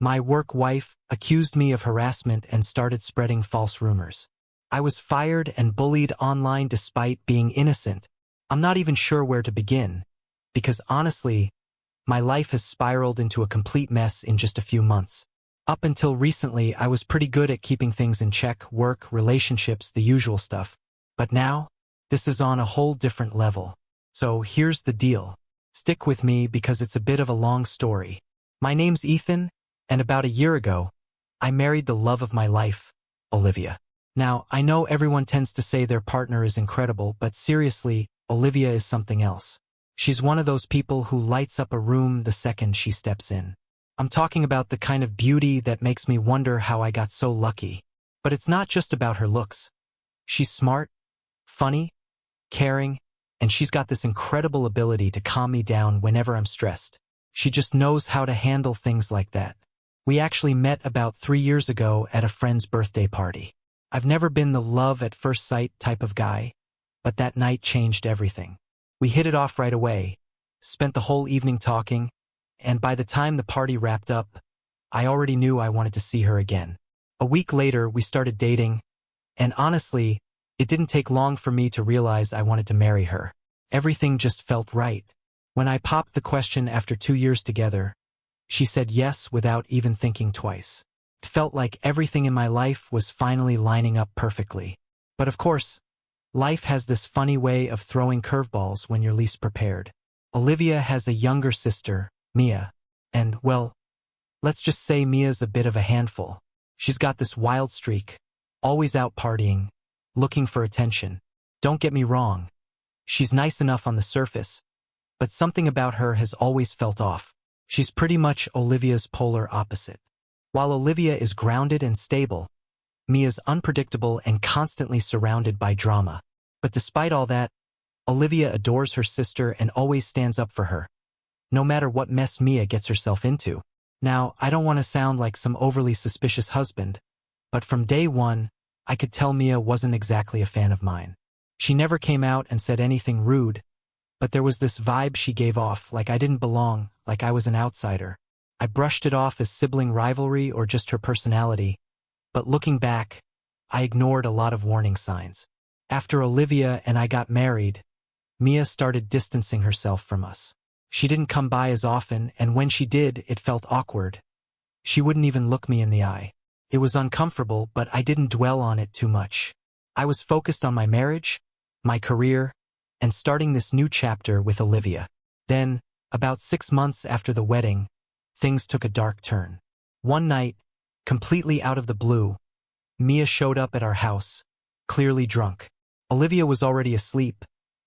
My work wife accused me of harassment and started spreading false rumors. I was fired and bullied online despite being innocent. I'm not even sure where to begin, because honestly, my life has spiraled into a complete mess in just a few months. Up until recently, I was pretty good at keeping things in check, work, relationships, the usual stuff. But now, this is on a whole different level. So here's the deal. Stick with me because it's a bit of a long story. My name's Ethan, and about a year ago, I married the love of my life, Olivia. Now, I know everyone tends to say their partner is incredible, but seriously, Olivia is something else. She's one of those people who lights up a room the second she steps in. I'm talking about the kind of beauty that makes me wonder how I got so lucky. But it's not just about her looks. She's smart, funny, caring, and she's got this incredible ability to calm me down whenever I'm stressed. She just knows how to handle things like that. We actually met about 3 years ago at a friend's birthday party. I've never been the love at first sight type of guy, but that night changed everything. We hit it off right away, spent the whole evening talking, and by the time the party wrapped up, I already knew I wanted to see her again. A week later, we started dating, and honestly, it didn't take long for me to realize I wanted to marry her. Everything just felt right. When I popped the question after 2 years together, she said yes without even thinking twice. It felt like everything in my life was finally lining up perfectly. But of course, life has this funny way of throwing curveballs when you're least prepared. Olivia has a younger sister, Mia, and, well, let's just say Mia's a bit of a handful. She's got this wild streak, always out partying, looking for attention. Don't get me wrong, she's nice enough on the surface, but something about her has always felt off. She's pretty much Olivia's polar opposite. While Olivia is grounded and stable, Mia's unpredictable and constantly surrounded by drama. But despite all that, Olivia adores her sister and always stands up for her, no matter what mess Mia gets herself into. Now, I don't want to sound like some overly suspicious husband, but from day one, I could tell Mia wasn't exactly a fan of mine. She never came out and said anything rude, but there was this vibe she gave off, like I didn't belong, like I was an outsider. I brushed it off as sibling rivalry or just her personality, but looking back, I ignored a lot of warning signs. After Olivia and I got married, Mia started distancing herself from us. She didn't come by as often, and when she did, it felt awkward. She wouldn't even look me in the eye. It was uncomfortable, but I didn't dwell on it too much. I was focused on my marriage, my career, and starting this new chapter with Olivia. Then, about 6 months after the wedding, things took a dark turn. One night, completely out of the blue, Mia showed up at our house, clearly drunk. Olivia was already asleep,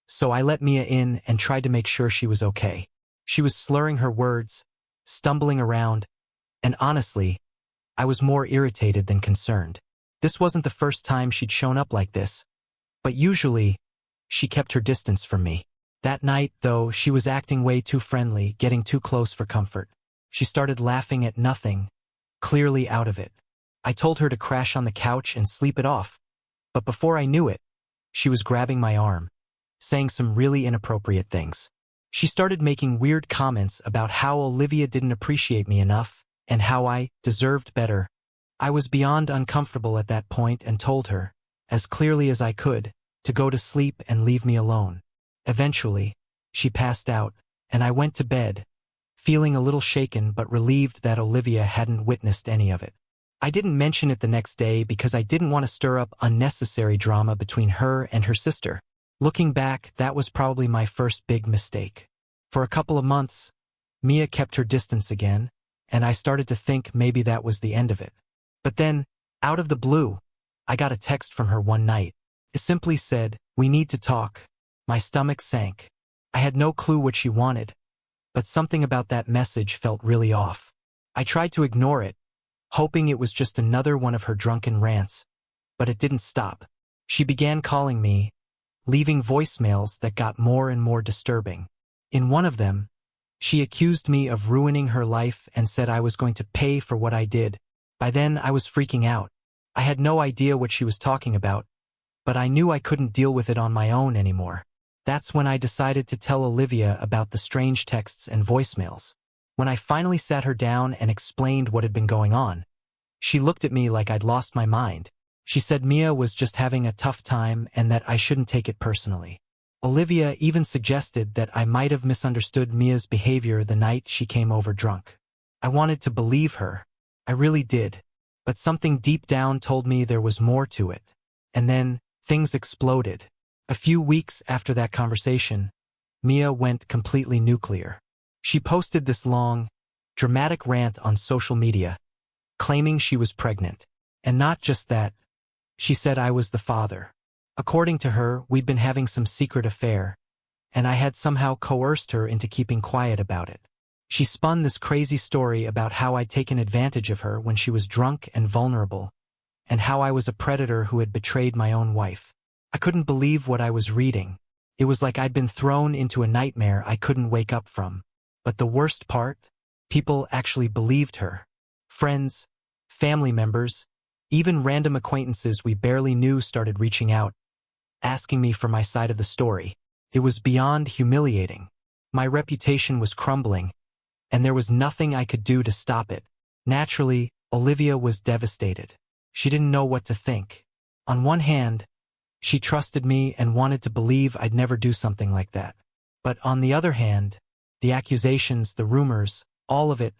so I let Mia in and tried to make sure she was okay. She was slurring her words, stumbling around, and honestly, I was more irritated than concerned. This wasn't the first time she'd shown up like this, but usually, she kept her distance from me. That night, though, she was acting way too friendly, getting too close for comfort. She started laughing at nothing, clearly out of it. I told her to crash on the couch and sleep it off, but before I knew it, she was grabbing my arm, saying some really inappropriate things. She started making weird comments about how Olivia didn't appreciate me enough and how I deserved better. I was beyond uncomfortable at that point and told her, as clearly as I could, to go to sleep and leave me alone. Eventually, she passed out, and I went to bed, feeling a little shaken but relieved that Olivia hadn't witnessed any of it. I didn't mention it the next day because I didn't want to stir up unnecessary drama between her and her sister. Looking back, that was probably my first big mistake. For a couple of months, Mia kept her distance again, and I started to think maybe that was the end of it. But then, out of the blue, I got a text from her one night. It simply said, "We need to talk." My stomach sank. I had no clue what she wanted, but something about that message felt really off. I tried to ignore it, hoping it was just another one of her drunken rants, but it didn't stop. She began calling me, leaving voicemails that got more and more disturbing. In one of them, she accused me of ruining her life and said I was going to pay for what I did. By then, I was freaking out. I had no idea what she was talking about, but I knew I couldn't deal with it on my own anymore. That's when I decided to tell Olivia about the strange texts and voicemails. When I finally sat her down and explained what had been going on, she looked at me like I'd lost my mind. She said Mia was just having a tough time and that I shouldn't take it personally. Olivia even suggested that I might have misunderstood Mia's behavior the night she came over drunk. I wanted to believe her. I really did. But something deep down told me there was more to it. And then, things exploded. A few weeks after that conversation, Mia went completely nuclear. She posted this long, dramatic rant on social media, claiming she was pregnant. And not just that, she said I was the father. According to her, we'd been having some secret affair, and I had somehow coerced her into keeping quiet about it. She spun this crazy story about how I'd taken advantage of her when she was drunk and vulnerable, and how I was a predator who had betrayed my own wife. I couldn't believe what I was reading. It was like I'd been thrown into a nightmare I couldn't wake up from. But the worst part? People actually believed her. Friends, family members, even random acquaintances we barely knew started reaching out, asking me for my side of the story. It was beyond humiliating. My reputation was crumbling, and there was nothing I could do to stop it. Naturally, Olivia was devastated. She didn't know what to think. On one hand, she trusted me and wanted to believe I'd never do something like that. But on the other hand, the accusations, the rumors, all of it,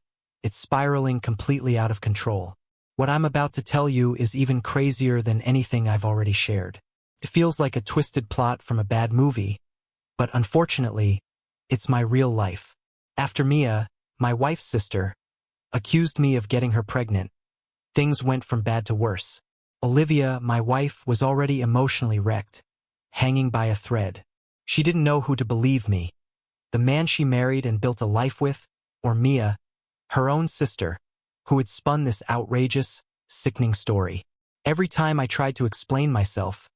it's spiraling completely out of control. What I'm about to tell you is even crazier than anything I've already shared. It feels like a twisted plot from a bad movie, but unfortunately, it's my real life. After Mia, my wife's sister, accused me of getting her pregnant, things went from bad to worse. Olivia, my wife, was already emotionally wrecked, hanging by a thread. She didn't know who to believe me, the man she married and built a life with, or Mia, her own sister, who had spun this outrageous, sickening story. Every time I tried to explain myself,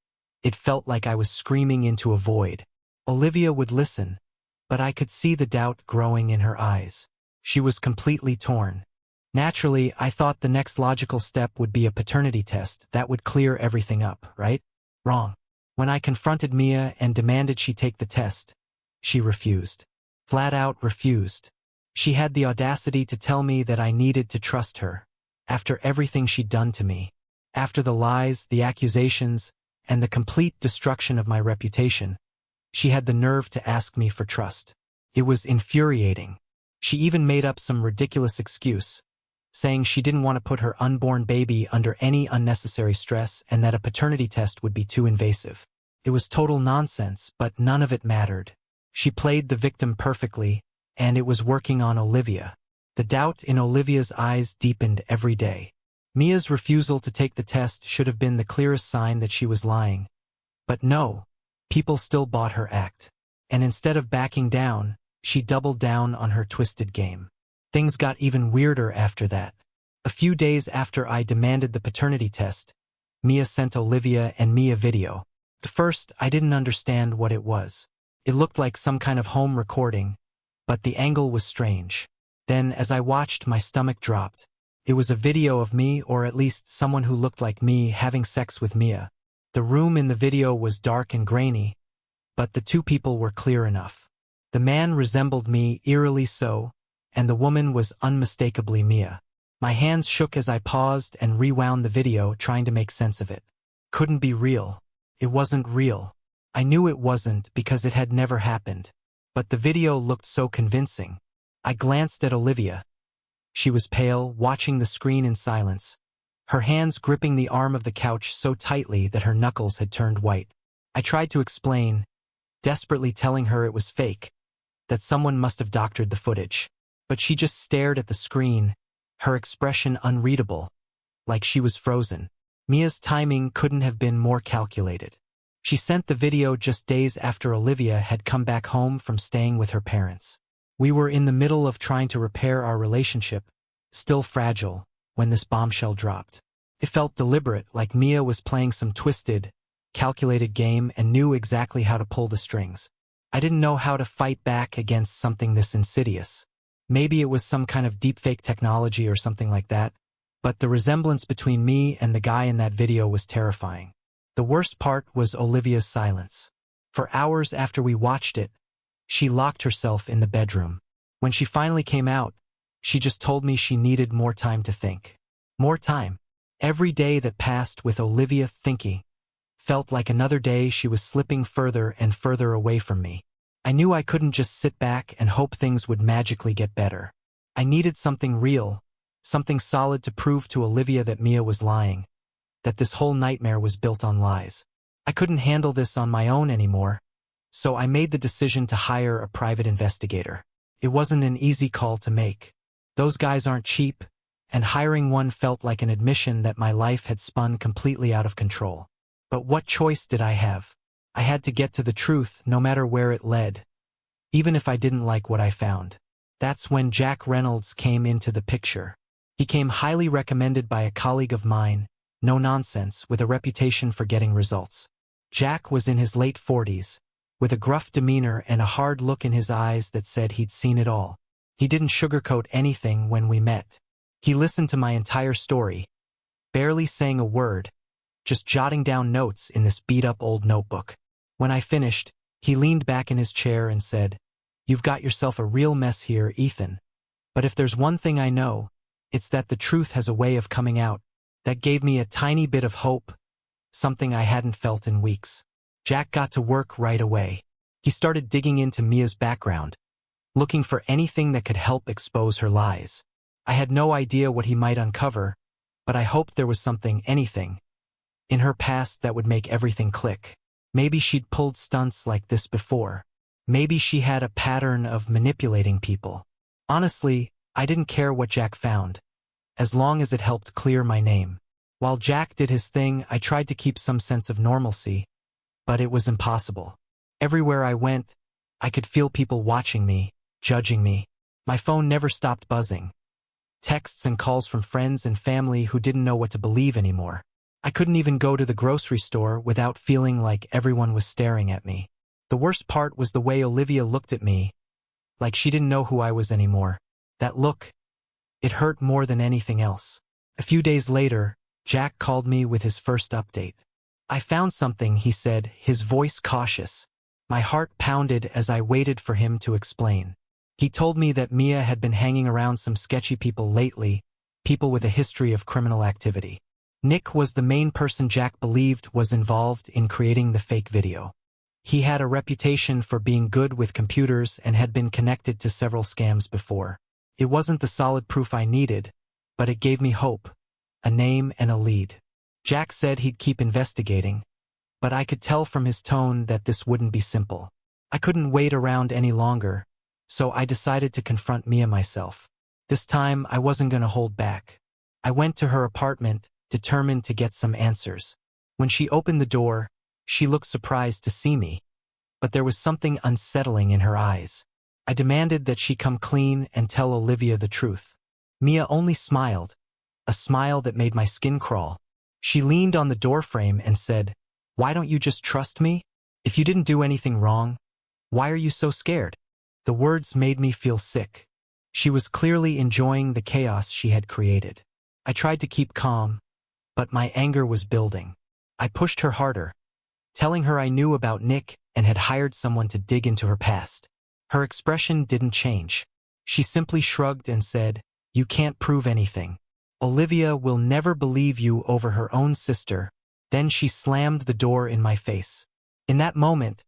it felt like I was screaming into a void. Olivia would listen, but I could see the doubt growing in her eyes. She was completely torn. Naturally, I thought the next logical step would be a paternity test that would clear everything up, right? Wrong. When I confronted Mia and demanded she take the test, she refused. Flat out refused. She had the audacity to tell me that I needed to trust her, after everything she'd done to me. After the lies, the accusations, and the complete destruction of my reputation, she had the nerve to ask me for trust. It was infuriating. She even made up some ridiculous excuse, saying she didn't want to put her unborn baby under any unnecessary stress and that a paternity test would be too invasive. It was total nonsense, but none of it mattered. She played the victim perfectly, and it was working on Olivia. The doubt in Olivia's eyes deepened every day. Mia's refusal to take the test should have been the clearest sign that she was lying. But no, people still bought her act. And instead of backing down, she doubled down on her twisted game. Things got even weirder after that. A few days after I demanded the paternity test, Mia sent Olivia and me a video. At first, I didn't understand what it was. It looked like some kind of home recording, but the angle was strange. Then, as I watched, my stomach dropped. It was a video of me, or at least someone who looked like me, having sex with Mia. The room in the video was dark and grainy, but the two people were clear enough. The man resembled me, eerily so, and the woman was unmistakably Mia. My hands shook as I paused and rewound the video, trying to make sense of it. Couldn't be real. It wasn't real. I knew it wasn't because it had never happened. But the video looked so convincing. I glanced at Olivia. She was pale, watching the screen in silence, her hands gripping the arm of the couch so tightly that her knuckles had turned white. I tried to explain, desperately telling her it was fake, that someone must have doctored the footage. But she just stared at the screen, her expression unreadable, like she was frozen. Mia's timing couldn't have been more calculated. She sent the video just days after Olivia had come back home from staying with her parents. We were in the middle of trying to repair our relationship, still fragile, when this bombshell dropped. It felt deliberate, like Mia was playing some twisted, calculated game and knew exactly how to pull the strings. I didn't know how to fight back against something this insidious. Maybe it was some kind of deepfake technology or something like that, but the resemblance between me and the guy in that video was terrifying. The worst part was Olivia's silence. For hours after we watched it, she locked herself in the bedroom. When she finally came out, She just told me she needed more time to think. More time. Every day that passed with Olivia thinking felt like another day she was slipping further and further away from me. I knew I couldn't just sit back and hope things would magically get better. I needed something real, something solid to prove to Olivia that Mia was lying, that this whole nightmare was built on lies. I couldn't handle this on my own anymore, so I made the decision to hire a private investigator. It wasn't an easy call to make. Those guys aren't cheap, and hiring one felt like an admission that my life had spun completely out of control. But what choice did I have? I had to get to the truth no matter where it led, even if I didn't like what I found. That's when Jack Reynolds came into the picture. He came highly recommended by a colleague of mine, no nonsense, with a reputation for getting results. Jack was in his late 40s, with a gruff demeanor and a hard look in his eyes that said he'd seen it all. He didn't sugarcoat anything when we met. He listened to my entire story, barely saying a word, just jotting down notes in this beat-up old notebook. When I finished, he leaned back in his chair and said, "You've got yourself a real mess here, Ethan. But if there's one thing I know, it's that the truth has a way of coming out." That gave me a tiny bit of hope, something I hadn't felt in weeks. Jack got to work right away. He started digging into Mia's background, looking for anything that could help expose her lies. I had no idea what he might uncover, but I hoped there was something, anything, in her past that would make everything click. Maybe she'd pulled stunts like this before. Maybe she had a pattern of manipulating people. Honestly, I didn't care what Jack found, as long as it helped clear my name. While Jack did his thing, I tried to keep some sense of normalcy, but it was impossible. Everywhere I went, I could feel people watching me, judging me. My phone never stopped buzzing. Texts and calls from friends and family who didn't know what to believe anymore. I couldn't even go to the grocery store without feeling like everyone was staring at me. The worst part was the way Olivia looked at me, like she didn't know who I was anymore. That look, it hurt more than anything else. A few days later, Jack called me with his first update. "I found something," he said, his voice cautious. My heart pounded as I waited for him to explain. He told me that Mia had been hanging around some sketchy people lately, people with a history of criminal activity. Nick was the main person Jack believed was involved in creating the fake video. He had a reputation for being good with computers and had been connected to several scams before. It wasn't the solid proof I needed, but it gave me hope, a name and a lead. Jack said he'd keep investigating, but I could tell from his tone that this wouldn't be simple. I couldn't wait around any longer, so I decided to confront Mia myself. This time, I wasn't going to hold back. I went to her apartment, determined to get some answers. When she opened the door, she looked surprised to see me, but there was something unsettling in her eyes. I demanded that she come clean and tell Olivia the truth. Mia only smiled, a smile that made my skin crawl. She leaned on the doorframe and said, "Why don't you just trust me? If you didn't do anything wrong, why are you so scared?" The words made me feel sick. She was clearly enjoying the chaos she had created. I tried to keep calm, but my anger was building. I pushed her harder, telling her I knew about Nick and had hired someone to dig into her past. Her expression didn't change. She simply shrugged and said, "You can't prove anything. Olivia will never believe you over her own sister." Then she slammed the door in my face. In that moment,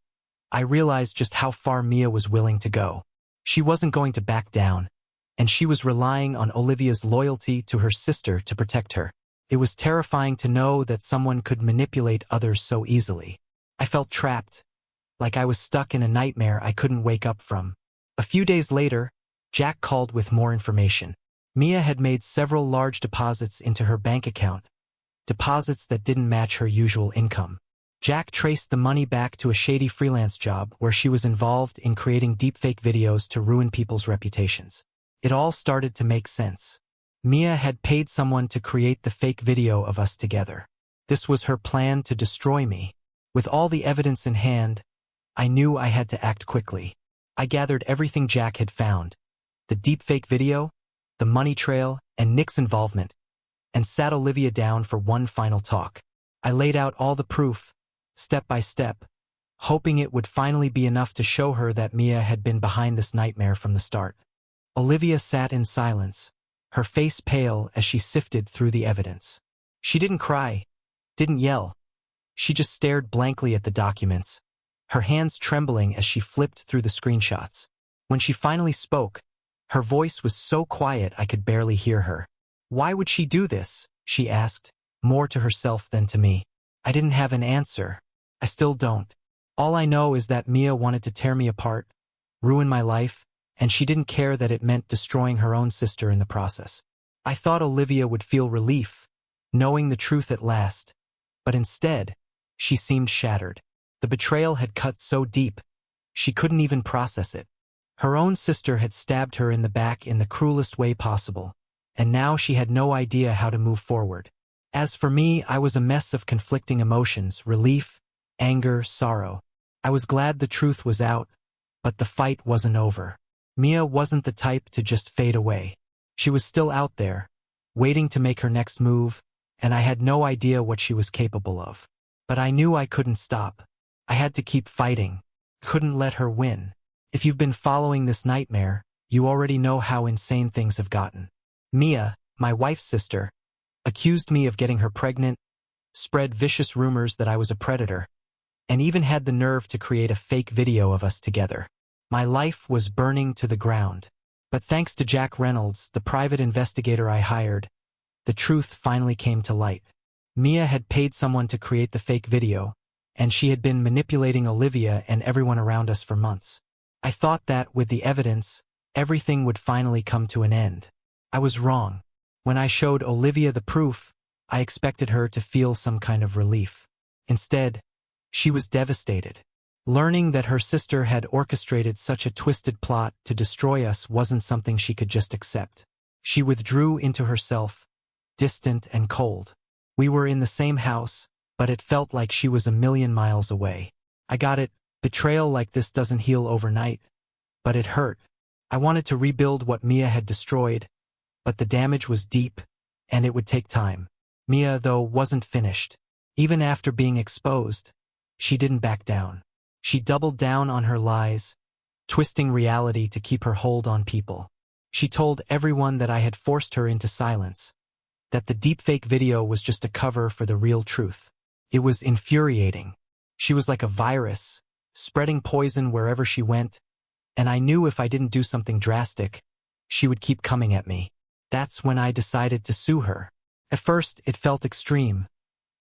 I realized just how far Mia was willing to go. She wasn't going to back down, and she was relying on Olivia's loyalty to her sister to protect her. It was terrifying to know that someone could manipulate others so easily. I felt trapped, like I was stuck in a nightmare I couldn't wake up from. A few days later, Jack called with more information. Mia had made several large deposits into her bank account, deposits that didn't match her usual income. Jack traced the money back to a shady freelance job where she was involved in creating deepfake videos to ruin people's reputations. It all started to make sense. Mia had paid someone to create the fake video of us together. This was her plan to destroy me. With all the evidence in hand, I knew I had to act quickly. I gathered everything Jack had found, the deepfake video, the money trail, and Nick's involvement, and sat Olivia down for one final talk. I laid out all the proof, step by step, hoping it would finally be enough to show her that Mia had been behind this nightmare from the start. Olivia sat in silence, her face pale as she sifted through the evidence. She didn't cry, didn't yell. She just stared blankly at the documents, her hands trembling as she flipped through the screenshots. When she finally spoke, her voice was so quiet I could barely hear her. "Why would she do this?" she asked, more to herself than to me. I didn't have an answer. I still don't. All I know is that Mia wanted to tear me apart, ruin my life, and she didn't care that it meant destroying her own sister in the process. I thought Olivia would feel relief, knowing the truth at last, but instead, she seemed shattered. The betrayal had cut so deep, she couldn't even process it. Her own sister had stabbed her in the back in the cruelest way possible, and now she had no idea how to move forward. As for me, I was a mess of conflicting emotions, relief, anger, sorrow. I was glad the truth was out, but the fight wasn't over. Mia wasn't the type to just fade away. She was still out there, waiting to make her next move, and I had no idea what she was capable of. But I knew I couldn't stop. I had to keep fighting. Couldn't let her win. If you've been following this nightmare, you already know how insane things have gotten. Mia, my wife's sister, accused me of getting her pregnant, spread vicious rumors that I was a predator, and even had the nerve to create a fake video of us together. My life was burning to the ground. But thanks to Jack Reynolds, the private investigator I hired, the truth finally came to light. Mia had paid someone to create the fake video, and she had been manipulating Olivia and everyone around us for months. I thought that, with the evidence, everything would finally come to an end. I was wrong. When I showed Olivia the proof, I expected her to feel some kind of relief. Instead, she was devastated. Learning that her sister had orchestrated such a twisted plot to destroy us wasn't something she could just accept. She withdrew into herself, distant and cold. We were in the same house, but it felt like she was a million miles away. I got it. Betrayal like this doesn't heal overnight. But it hurt. I wanted to rebuild what Mia had destroyed, but the damage was deep, and it would take time. Mia, though, wasn't finished. Even after being exposed, she didn't back down. She doubled down on her lies, twisting reality to keep her hold on people. She told everyone that I had forced her into silence, that the deepfake video was just a cover for the real truth. It was infuriating. She was like a virus, spreading poison wherever she went, and I knew if I didn't do something drastic, she would keep coming at me. That's when I decided to sue her. At first, it felt extreme.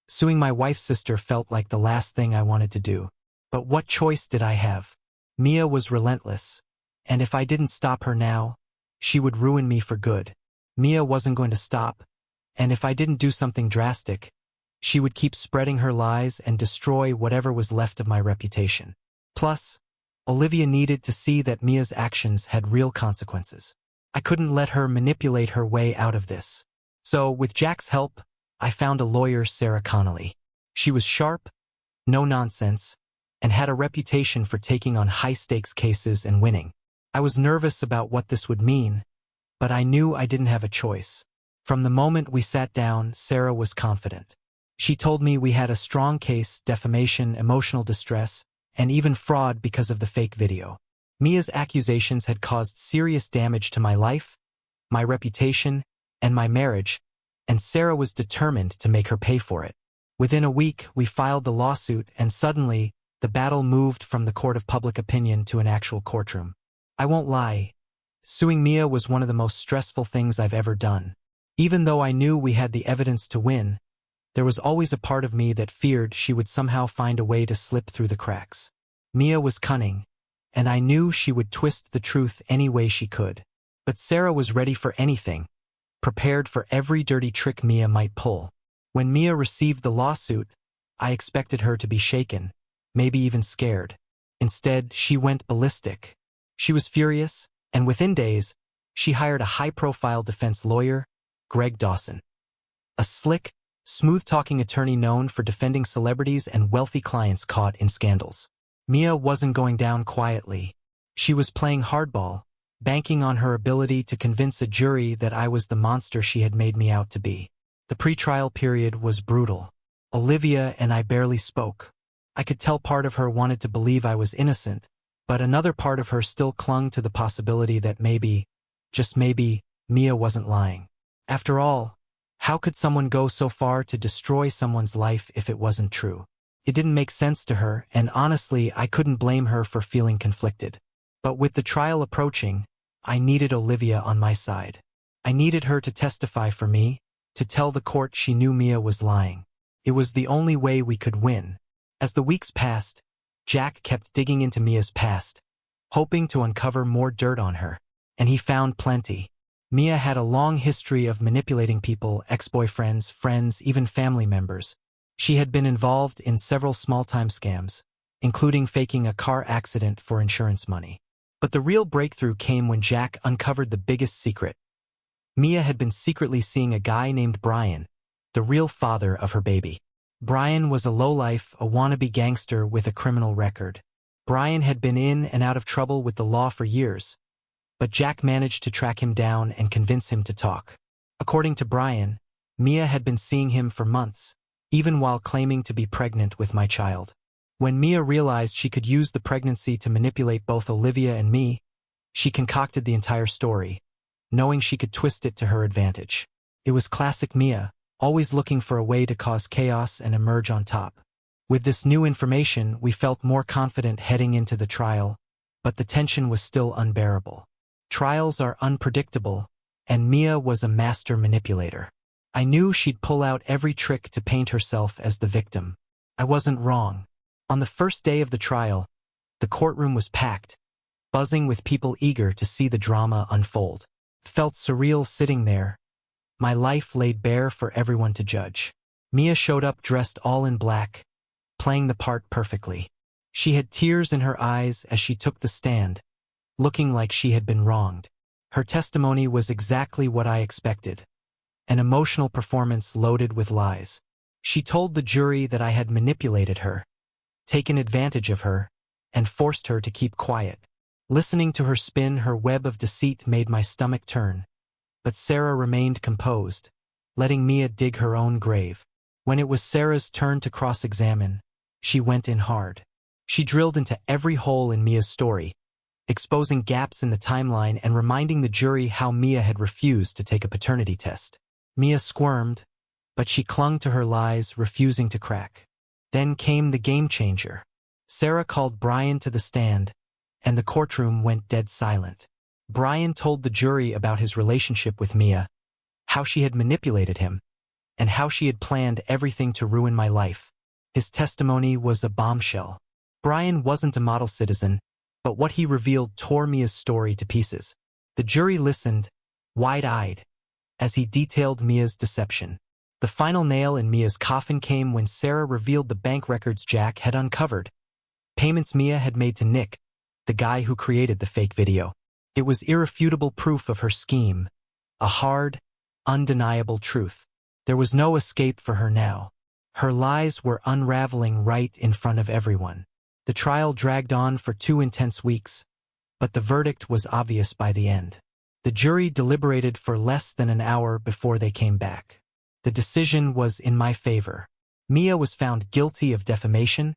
Suing my wife's sister felt like the last thing I wanted to do. But what choice did I have? Mia was relentless, and if I didn't stop her now, she would ruin me for good. Mia wasn't going to stop, and if I didn't do something drastic, she would keep spreading her lies and destroy whatever was left of my reputation. Plus, Olivia needed to see that Mia's actions had real consequences. I couldn't let her manipulate her way out of this. So, with Jack's help, I found a lawyer, Sarah Connolly. She was sharp, no nonsense, and had a reputation for taking on high-stakes cases and winning. I was nervous about what this would mean, but I knew I didn't have a choice. From the moment we sat down, Sarah was confident. She told me we had a strong case, defamation, emotional distress, and even fraud because of the fake video. Mia's accusations had caused serious damage to my life, my reputation, and my marriage, and Sarah was determined to make her pay for it. Within a week, we filed the lawsuit, and suddenly, the battle moved from the court of public opinion to an actual courtroom. I won't lie, suing Mia was one of the most stressful things I've ever done. Even though I knew we had the evidence to win, there was always a part of me that feared she would somehow find a way to slip through the cracks. Mia was cunning, and I knew she would twist the truth any way she could. But Sarah was ready for anything, prepared for every dirty trick Mia might pull. When Mia received the lawsuit, I expected her to be shaken, maybe even scared. Instead, she went ballistic. She was furious, and within days, she hired a high-profile defense lawyer, Greg Dawson. A slick, smooth-talking attorney known for defending celebrities and wealthy clients caught in scandals. Mia wasn't going down quietly. She was playing hardball, banking on her ability to convince a jury that I was the monster she had made me out to be. The pretrial period was brutal. Olivia and I barely spoke. I could tell part of her wanted to believe I was innocent, but another part of her still clung to the possibility that maybe, Just maybe, Mia wasn't lying. After all, how could someone go so far to destroy someone's life if it wasn't true? It didn't make sense to her, and honestly, I couldn't blame her for feeling conflicted. But with the trial approaching, I needed Olivia on my side. I needed her to testify for me, to tell the court she knew Mia was lying. It was the only way we could win. As the weeks passed, Jack kept digging into Mia's past, hoping to uncover more dirt on her. And he found plenty. Mia had a long history of manipulating people, ex-boyfriends, friends, even family members. She had been involved in several small-time scams, including faking a car accident for insurance money. But the real breakthrough came when Jack uncovered the biggest secret. Mia had been secretly seeing a guy named Brian, the real father of her baby. Brian was a lowlife, a wannabe gangster with a criminal record. Brian had been in and out of trouble with the law for years, but Jack managed to track him down and convince him to talk. According to Brian, Mia had been seeing him for months, even while claiming to be pregnant with my child. When Mia realized she could use the pregnancy to manipulate both Olivia and me, she concocted the entire story, knowing she could twist it to her advantage. It was classic Mia, always looking for a way to cause chaos and emerge on top. With this new information, we felt more confident heading into the trial, but the tension was still unbearable. Trials are unpredictable, and Mia was a master manipulator. I knew she'd pull out every trick to paint herself as the victim. I wasn't wrong. On the first day of the trial, the courtroom was packed, buzzing with people eager to see the drama unfold. It felt surreal sitting there, my life laid bare for everyone to judge. Mia showed up dressed all in black, playing the part perfectly. She had tears in her eyes as she took the stand, looking like she had been wronged. Her testimony was exactly what I expected, an emotional performance loaded with lies. She told the jury that I had manipulated her, taken advantage of her, and forced her to keep quiet. Listening to her spin her web of deceit made my stomach turn, but Sarah remained composed, letting Mia dig her own grave. When it was Sarah's turn to cross-examine, she went in hard. She drilled into every hole in Mia's story, exposing gaps in the timeline and reminding the jury how Mia had refused to take a paternity test. Mia squirmed, but she clung to her lies, refusing to crack. Then came the game changer. Sarah called Brian to the stand, and the courtroom went dead silent. Brian told the jury about his relationship with Mia, how she had manipulated him, and how she had planned everything to ruin my life. His testimony was a bombshell. Brian wasn't a model citizen, but what he revealed tore Mia's story to pieces. The jury listened, wide-eyed, as he detailed Mia's deception. The final nail in Mia's coffin came when Sarah revealed the bank records Jack had uncovered. Payments Mia had made to Nick, the guy who created the fake video. It was irrefutable proof of her scheme, a hard, undeniable truth. There was no escape for her now. Her lies were unraveling right in front of everyone. The trial dragged on for 2 intense weeks, but the verdict was obvious by the end. The jury deliberated for less than an hour before they came back. The decision was in my favor. Mia was found guilty of defamation,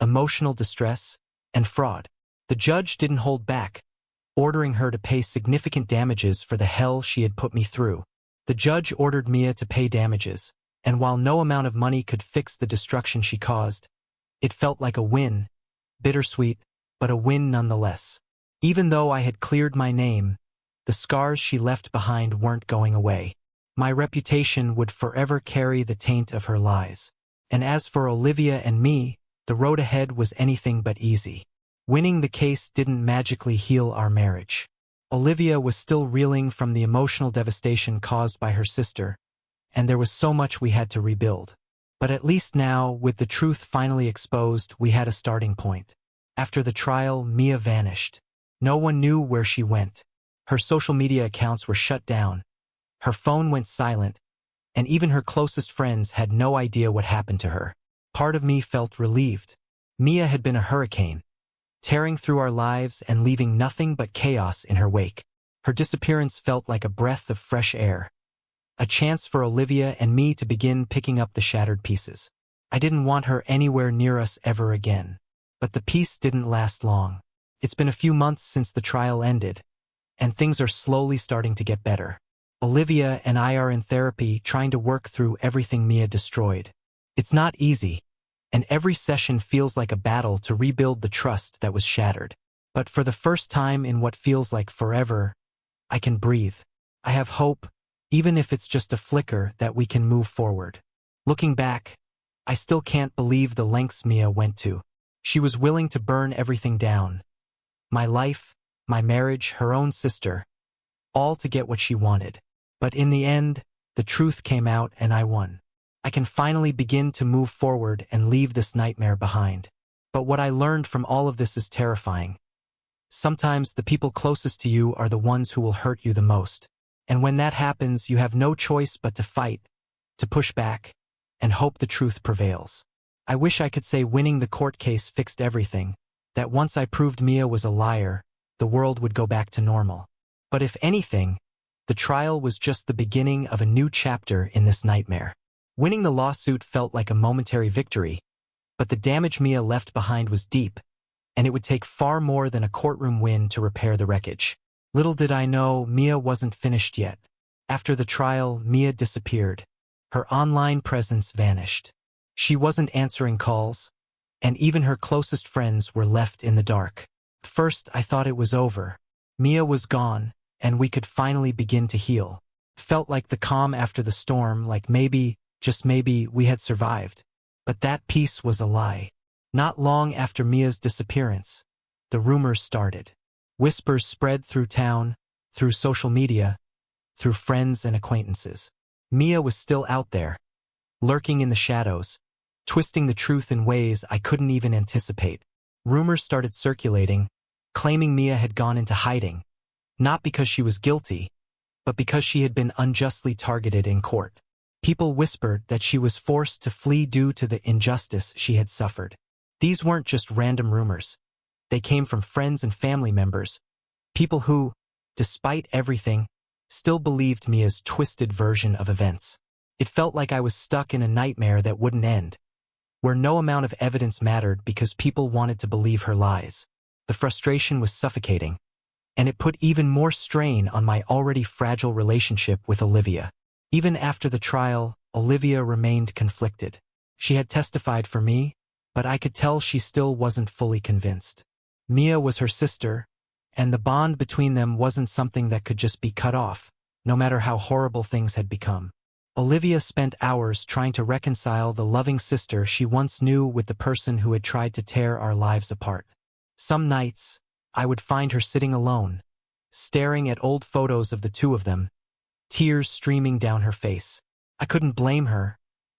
emotional distress, and fraud. The judge didn't hold back, ordering her to pay significant damages for the hell she had put me through. The judge ordered Mia to pay damages, and while no amount of money could fix the destruction she caused, it felt like a win, bittersweet, but a win nonetheless. Even though I had cleared my name, the scars she left behind weren't going away. My reputation would forever carry the taint of her lies. And as for Olivia and me, the road ahead was anything but easy. Winning the case didn't magically heal our marriage. Olivia was still reeling from the emotional devastation caused by her sister, and there was so much we had to rebuild. But at least now, with the truth finally exposed, we had a starting point. After the trial, Mia vanished. No one knew where she went. Her social media accounts were shut down. Her phone went silent, and even her closest friends had no idea what happened to her. Part of me felt relieved. Mia had been a hurricane, tearing through our lives and leaving nothing but chaos in her wake. Her disappearance felt like a breath of fresh air, a chance for Olivia and me to begin picking up the shattered pieces. I didn't want her anywhere near us ever again. But the peace didn't last long. It's been a few months since the trial ended, and things are slowly starting to get better. Olivia and I are in therapy trying to work through everything Mia destroyed. It's not easy, and every session feels like a battle to rebuild the trust that was shattered. But for the first time in what feels like forever, I can breathe. I have hope, even if it's just a flicker, that we can move forward. Looking back, I still can't believe the lengths Mia went to. She was willing to burn everything down. My life, my marriage, her own sister, all to get what she wanted. But in the end, the truth came out and I won. I can finally begin to move forward and leave this nightmare behind. But what I learned from all of this is terrifying. Sometimes the people closest to you are the ones who will hurt you the most. And when that happens, you have no choice but to fight, to push back, and hope the truth prevails. I wish I could say winning the court case fixed everything, that once I proved Mia was a liar, the world would go back to normal. But if anything, the trial was just the beginning of a new chapter in this nightmare. Winning the lawsuit felt like a momentary victory, but the damage Mia left behind was deep, and it would take far more than a courtroom win to repair the wreckage. Little did I know, Mia wasn't finished yet. After the trial, Mia disappeared. Her online presence vanished. She wasn't answering calls, and even her closest friends were left in the dark. First, I thought it was over. Mia was gone, and we could finally begin to heal. Felt like the calm after the storm, like maybe, just maybe, we had survived. But that peace was a lie. Not long after Mia's disappearance, the rumors started. Whispers spread through town, through social media, through friends and acquaintances. Mia was still out there, lurking in the shadows, twisting the truth in ways I couldn't even anticipate. Rumors started circulating, claiming Mia had gone into hiding, not because she was guilty, but because she had been unjustly targeted in court. People whispered that she was forced to flee due to the injustice she had suffered. These weren't just random rumors. They came from friends and family members, people who, despite everything, still believed Mia's twisted version of events. It felt like I was stuck in a nightmare that wouldn't end, where no amount of evidence mattered because people wanted to believe her lies. The frustration was suffocating, and it put even more strain on my already fragile relationship with Olivia. Even after the trial, Olivia remained conflicted. She had testified for me, but I could tell she still wasn't fully convinced. Mia was her sister, and the bond between them wasn't something that could just be cut off, no matter how horrible things had become. Olivia spent hours trying to reconcile the loving sister she once knew with the person who had tried to tear our lives apart. Some nights, I would find her sitting alone, staring at old photos of the two of them, tears streaming down her face. I couldn't blame her,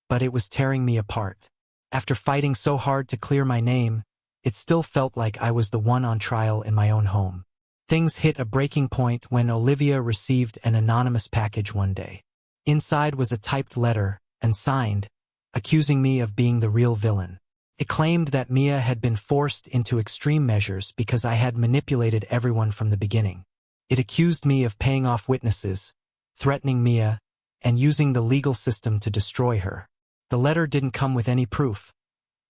but it was tearing me apart. After fighting so hard to clear my name, it still felt like I was the one on trial in my own home. Things hit a breaking point when Olivia received an anonymous package one day. Inside was a typed letter, and signed, accusing me of being the real villain. It claimed that Mia had been forced into extreme measures because I had manipulated everyone from the beginning. It accused me of paying off witnesses, threatening Mia, and using the legal system to destroy her. The letter didn't come with any proof,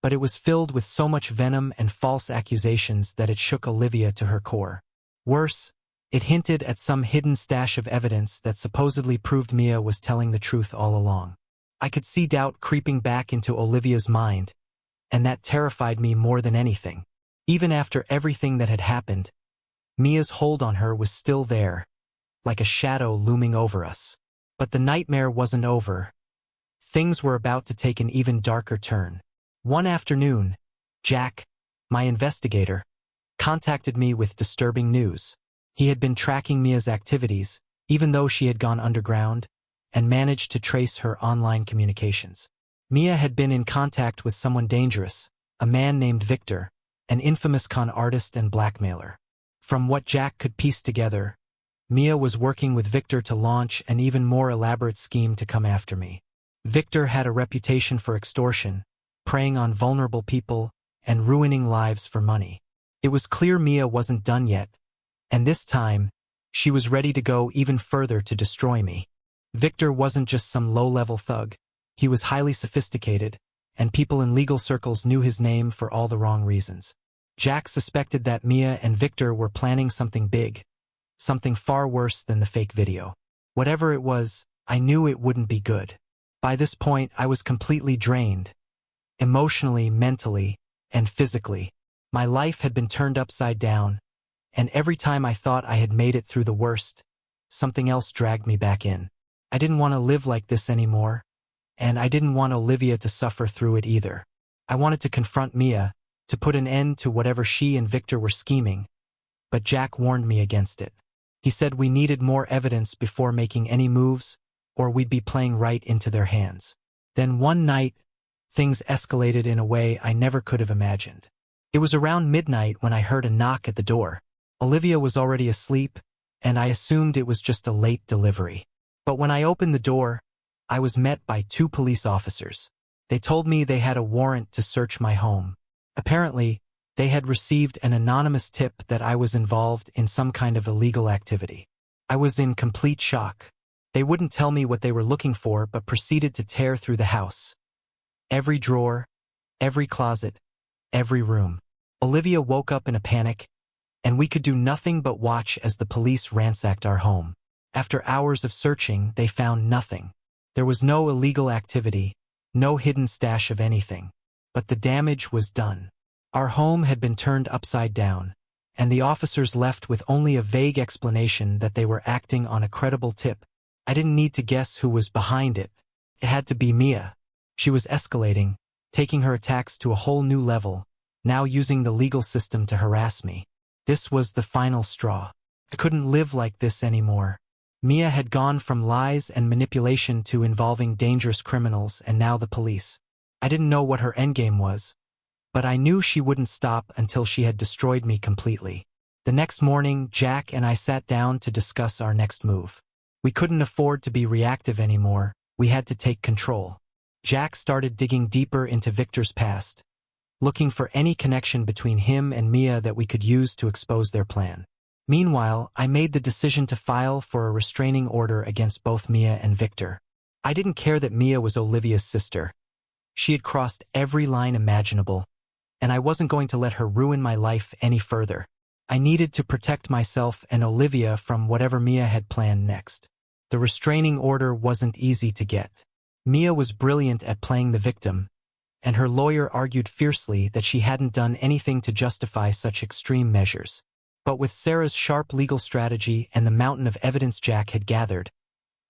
but it was filled with so much venom and false accusations that it shook Olivia to her core. Worse, it hinted at some hidden stash of evidence that supposedly proved Mia was telling the truth all along. I could see doubt creeping back into Olivia's mind, and that terrified me more than anything. Even after everything that had happened, Mia's hold on her was still there, like a shadow looming over us. But the nightmare wasn't over. Things were about to take an even darker turn. One afternoon, Jack, my investigator, contacted me with disturbing news. He had been tracking Mia's activities, even though she had gone underground, and managed to trace her online communications. Mia had been in contact with someone dangerous, a man named Victor, an infamous con artist and blackmailer. From what Jack could piece together, Mia was working with Victor to launch an even more elaborate scheme to come after me. Victor had a reputation for extortion, preying on vulnerable people, and ruining lives for money. It was clear Mia wasn't done yet, and this time, she was ready to go even further to destroy me. Victor wasn't just some low-level thug. He was highly sophisticated, and people in legal circles knew his name for all the wrong reasons. Jack suspected that Mia and Victor were planning something big, something far worse than the fake video. Whatever it was, I knew it wouldn't be good. By this point, I was completely drained, emotionally, mentally, and physically. My life had been turned upside down, and every time I thought I had made it through the worst, something else dragged me back in. I didn't want to live like this anymore, and I didn't want Olivia to suffer through it either. I wanted to confront Mia, to put an end to whatever she and Victor were scheming, but Jack warned me against it. He said we needed more evidence before making any moves, or we'd be playing right into their hands. Then one night, things escalated in a way I never could have imagined. It was around midnight when I heard a knock at the door. Olivia was already asleep, and I assumed it was just a late delivery. But when I opened the door, I was met by 2 police officers. They told me they had a warrant to search my home. Apparently, they had received an anonymous tip that I was involved in some kind of illegal activity. I was in complete shock. They wouldn't tell me what they were looking for but proceeded to tear through the house. Every drawer, every closet, every room. Olivia woke up in a panic, and we could do nothing but watch as the police ransacked our home. After hours of searching, they found nothing. There was no illegal activity, no hidden stash of anything. But the damage was done. Our home had been turned upside down, and the officers left with only a vague explanation that they were acting on a credible tip. I didn't need to guess who was behind it. It had to be Mia. She was escalating, taking her attacks to a whole new level, now using the legal system to harass me. This was the final straw. I couldn't live like this anymore. Mia had gone from lies and manipulation to involving dangerous criminals and now the police. I didn't know what her endgame was, but I knew she wouldn't stop until she had destroyed me completely. The next morning, Jack and I sat down to discuss our next move. We couldn't afford to be reactive anymore. We had to take control. Jack started digging deeper into Victor's past, looking for any connection between him and Mia that we could use to expose their plan. Meanwhile, I made the decision to file for a restraining order against both Mia and Victor. I didn't care that Mia was Olivia's sister. She had crossed every line imaginable, and I wasn't going to let her ruin my life any further. I needed to protect myself and Olivia from whatever Mia had planned next. The restraining order wasn't easy to get. Mia was brilliant at playing the victim, and her lawyer argued fiercely that she hadn't done anything to justify such extreme measures. But with Sarah's sharp legal strategy and the mountain of evidence Jack had gathered,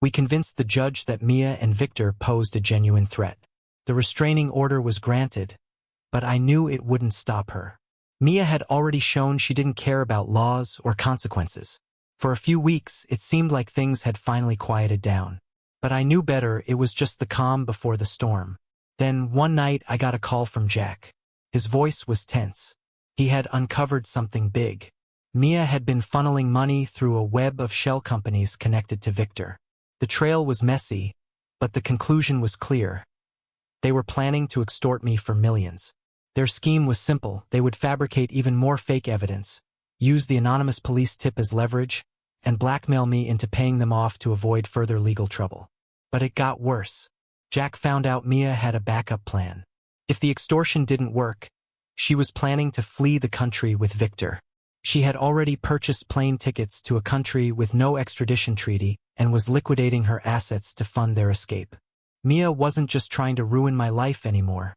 we convinced the judge that Mia and Victor posed a genuine threat. The restraining order was granted, but I knew it wouldn't stop her. Mia had already shown she didn't care about laws or consequences. For a few weeks, it seemed like things had finally quieted down. But I knew better. It was just the calm before the storm. Then, one night, I got a call from Jack. His voice was tense. He had uncovered something big. Mia had been funneling money through a web of shell companies connected to Victor. The trail was messy, but the conclusion was clear. They were planning to extort me for millions. Their scheme was simple. They would fabricate even more fake evidence, use the anonymous police tip as leverage, and blackmail me into paying them off to avoid further legal trouble. But it got worse. Jack found out Mia had a backup plan. If the extortion didn't work, she was planning to flee the country with Victor. She had already purchased plane tickets to a country with no extradition treaty and was liquidating her assets to fund their escape. Mia wasn't just trying to ruin my life anymore.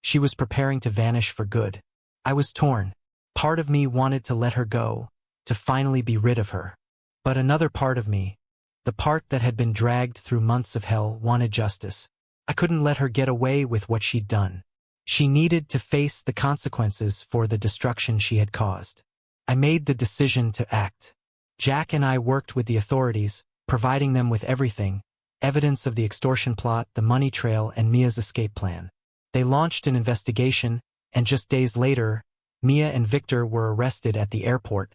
She was preparing to vanish for good. I was torn. Part of me wanted to let her go, to finally be rid of her. But another part of me, the part that had been dragged through months of hell, wanted justice. I couldn't let her get away with what she'd done. She needed to face the consequences for the destruction she had caused. I made the decision to act. Jack and I worked with the authorities, providing them with everything: evidence of the extortion plot, the money trail, and Mia's escape plan. They launched an investigation, and just days later, Mia and Victor were arrested at the airport,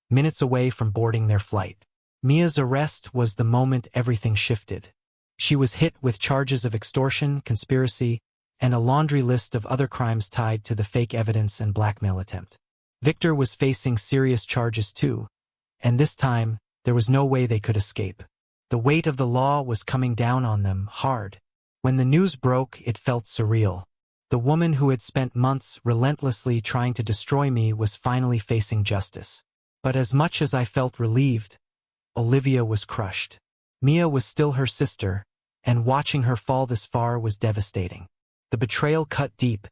minutes away from boarding their flight. Mia's arrest was the moment everything shifted. She was hit with charges of extortion, conspiracy, and a laundry list of other crimes tied to the fake evidence and blackmail attempt. Victor was facing serious charges too, and this time, there was no way they could escape. The weight of the law was coming down on them hard. When the news broke, it felt surreal. The woman who had spent months relentlessly trying to destroy me was finally facing justice. But as much as I felt relieved, Olivia was crushed. Mia was still her sister, and watching her fall this far was devastating. The betrayal cut deep,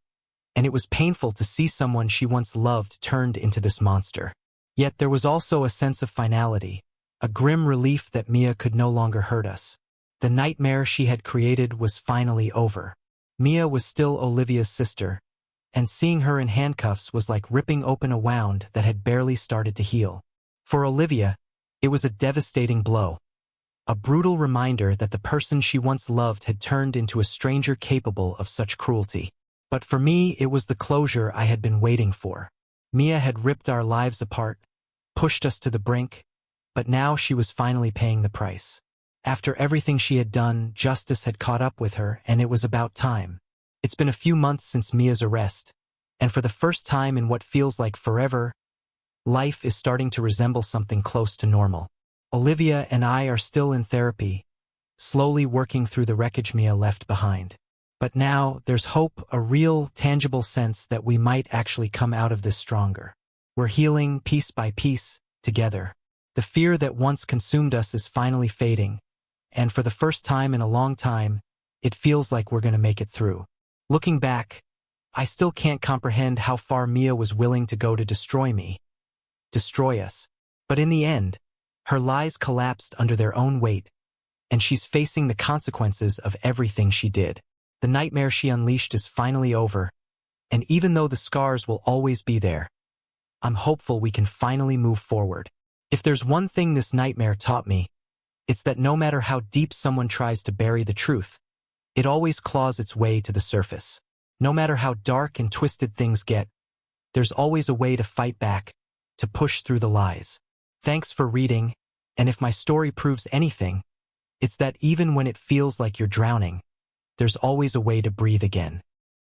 and it was painful to see someone she once loved turned into this monster. Yet there was also a sense of finality, a grim relief that Mia could no longer hurt us. The nightmare she had created was finally over. Mia was still Olivia's sister, and seeing her in handcuffs was like ripping open a wound that had barely started to heal. For Olivia, it was a devastating blow, a brutal reminder that the person she once loved had turned into a stranger capable of such cruelty. But for me, it was the closure I had been waiting for. Mia had ripped our lives apart, pushed us to the brink, but now she was finally paying the price. After everything she had done, justice had caught up with her, and it was about time. It's been a few months since Mia's arrest, and for the first time in what feels like forever, life is starting to resemble something close to normal. Olivia and I are still in therapy, slowly working through the wreckage Mia left behind. But now, there's hope, a real, tangible sense that we might actually come out of this stronger. We're healing, piece by piece, together. The fear that once consumed us is finally fading, and for the first time in a long time, it feels like we're going to make it through. Looking back, I still can't comprehend how far Mia was willing to go to destroy me, destroy us. But in the end, her lies collapsed under their own weight, and she's facing the consequences of everything she did. The nightmare she unleashed is finally over, and even though the scars will always be there, I'm hopeful we can finally move forward. If there's one thing this nightmare taught me, it's that no matter how deep someone tries to bury the truth, it always claws its way to the surface. No matter how dark and twisted things get, there's always a way to fight back, to push through the lies. Thanks for reading, and if my story proves anything, it's that even when it feels like you're drowning, there's always a way to breathe again.